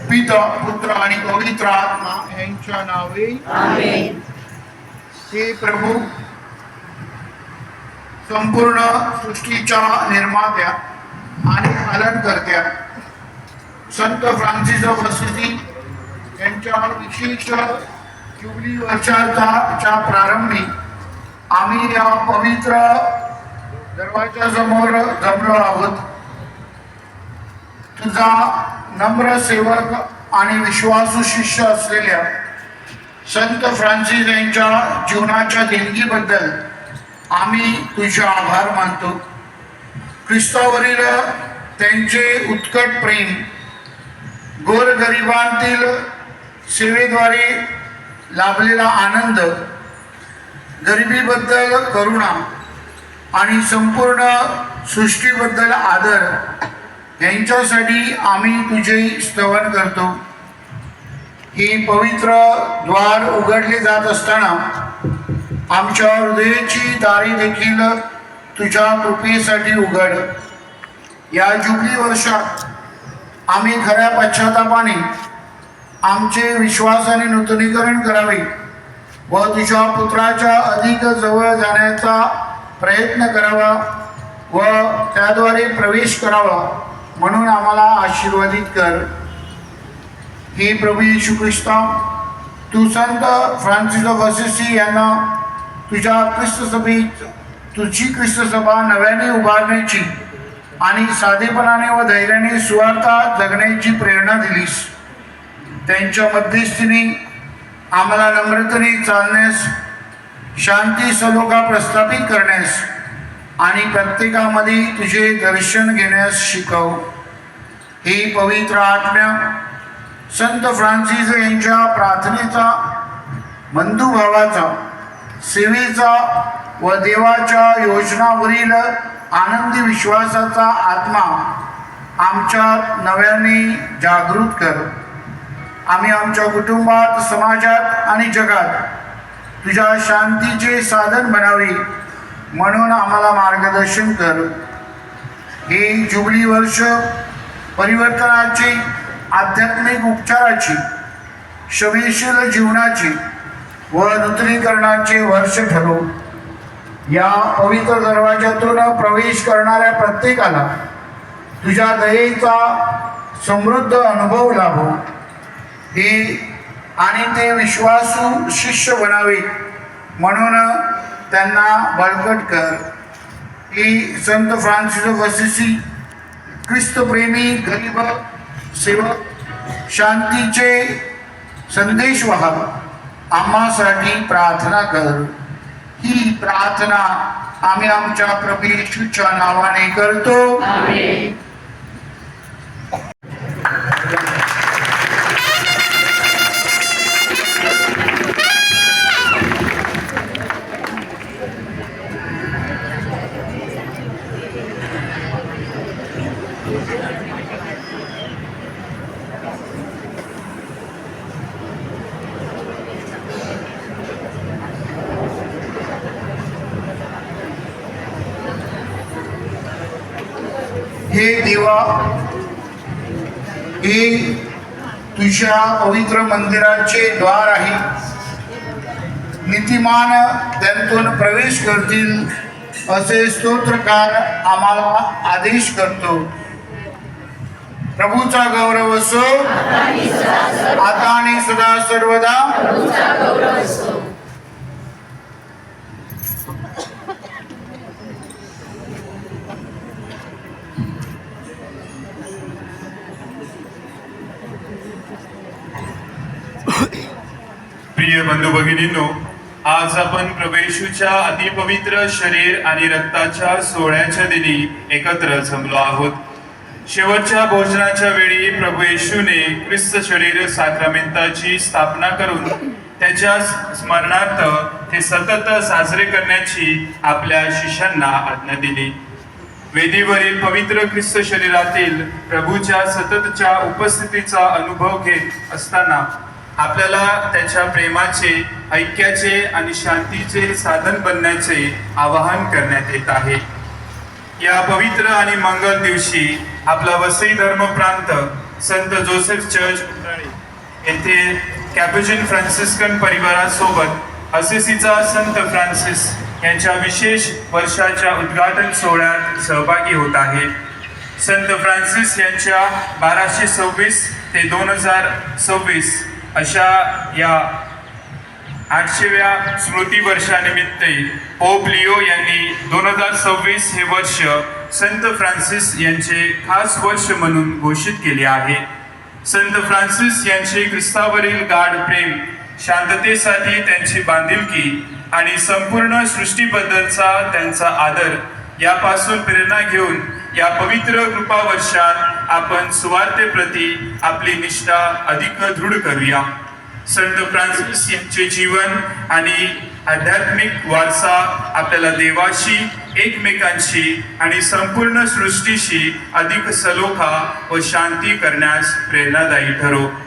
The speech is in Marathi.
पिता पुत्र आणि पवित्र आत्मा यांच्या नावे आमेन. हे प्रभू, संपूर्ण सृष्टीच्या निर्मात्या आणि पालनकर्त्या संत फ्रान्सिस ऑफ असिसी यांच्या विशेष जुबली वर्षाच्या प्रारंभी आम्ही या पवित्र दरवाजासमोर जमलो आहोत. तुझा नम्र सेवक आणि विश्वासू शिष्य असलेल्या संत फ्रान्सिस यांच्या जीवनाच्या देणगीबद्दल आम्ही तुझे आभार मानतो. ख्रिस्तावरील त्यांचे उत्कट प्रेम, गोरगरिबांतील सेवेद्वारे लाभलेला आनंद, गरिबीबद्दल करुणा आणि संपूर्ण सृष्टीबद्दल आदर यांच्यासाठी आम्ही तुझे स्तवन करतो. ही पवित्र द्वार उघडले जात असताना आमच्या हृदयाची दारे देखील तुझ्या कृपेसाठी उघड. या जुबली वर्षात आम्ही खऱ्या पश्चातापाने आमचे विश्वासाने नूतनीकरण करावे व तुझ्या पुत्राच्या अधिक जवळ जाण्याचा प्रयत्न करावा व त्याद्वारे प्रवेश करावा म्हणून आम्हाला आशीर्वादित कर. हे प्रभू येशू ख्रिस्ता, तू संत फ्रान्सिस ऑफ असिसी यांना तुझी ख्रिस्त सभा नव्याने उभारण्याची आणि साधेपणाने व धैर्याने सुवार्ता जगण्याची प्रेरणा दिलीस. त्यांच्या मध्यस्थीने आम्हाला नम्रतेने चालण्यास, शांती सलोखा प्रस्थापित करण्यास आणि प्रत्येकामध्ये तुझे दर्शन घेण्यास शिकव. हे पवित्र आत्म्या, संत फ्रान्सिस यांच्या प्रार्थनेचा, बंधुभावाचा, सेवेचा व देवाच्या योजनावरील आनंदी विश्वासाचा आत्मा आमच्यात नव्याने जागृत कर. आम्ही आमच्या कुटुंबात, समाजात आणि जगात तुझ्या शांतीचे साधन बनावे म्हणून आम्हाला मार्गदर्शन कर. हे जुबली वर्ष परिवर्तनाचे, आध्यात्मिक उपचाराचे, क्षमेशील जीवनाचे व नूतनीकरणाचे वर्ष ठरो. या पवित्र दरवाजातून प्रवेश करणाऱ्या प्रत्येकाला तुझ्या दयेचा समृद्ध अनुभव लाभो. आणि ते विश्वासू शिष्य बनावे म्हणून त्यांना बळकट कर. ही संत फ्रान्सिस ऑफ असिसी ख्रिस्तप्रेमी, गरीब सेवक, शांतीचे संदेशवाहक आम्हासाठी प्रार्थना कर. ही प्रार्थना आम्ही आमच्या प्रभू येशूच्या नावाने करतो. आमेन. हे देवा, हे तुझ्या पवित्र मंदिराचे द्वार आहे. नीतिमान त्यांतून प्रवेश करतील असे स्तोत्रकार आम्हाला आदेश करतो. प्रभूचा गौरव असो आता आणि सदा सर्वदा. प्रिय बंधू भगिनींनो, आज आपण प्रभू येशूच्या अतिपवित्र शरीर आणि रक्ताच्या सोहळ्याच्या दिनी एकत्र जमलो आहोत. शेवटच्या भोजनाच्या वेळी प्रभू येशूने ख्रिस्त शरीर साक्रामेंताची स्थापना करून त्याच्या स्मरणार्थ ते सतत साजरे करण्याची आपल्या शिष्यांना आज्ञा दिली. वेदीवरील पवित्र ख्रिस्त शरीरातील प्रभूच्या सततच्या उपस्थितीचा अनुभव घेत असताना आपल्याला त्याच्या प्रेमाचे, ऐक्याचे आणि शांतीचे साधन बनण्याचे आवाहन करण्यात येत आहे. या पवित्र आणि मंगल दिवशी आपला वसई धर्म प्रांत संत जोसेफ चर्च उमराळे येथे कॅप्युचिन फ्रान्सिस्कन परिवारासोबत असिसीचा संत फ्रान्सिस यांच्या विशेष वर्षाच्या उद्घाटन सोहळ्यात सहभागी होत आहे. संत फ्रान्सिस यांच्या 1226 ते 2026 अशा या 800व्या स्मृती वर्षानिमित्त पोप लिओ यांनी 2026 हे वर्ष संत फ्रान्सिस यांचे खास वर्ष म्हणून घोषित केले आहे. संत फ्रान्सिस यांचे ख्रिस्तावरील गाढ प्रेम, शांततेसाठी त्यांची बांधिलकी आणि संपूर्ण सृष्टीबद्दलचा त्यांचा आदर यापासून प्रेरणा घेऊन या पवित्र कृपा वर्षात आपण सुवार्तेप्रती आपली निष्ठा अधिक दृढ करूया. संत फ्रान्सिस यांचे जीवन आणि आध्यात्मिक वारसा आपल्याला देवाशी, एकमेकांशी आणि संपूर्ण सृष्टीशी अधिक सलोखा व शांती करण्यास प्रेरणादायी ठरो.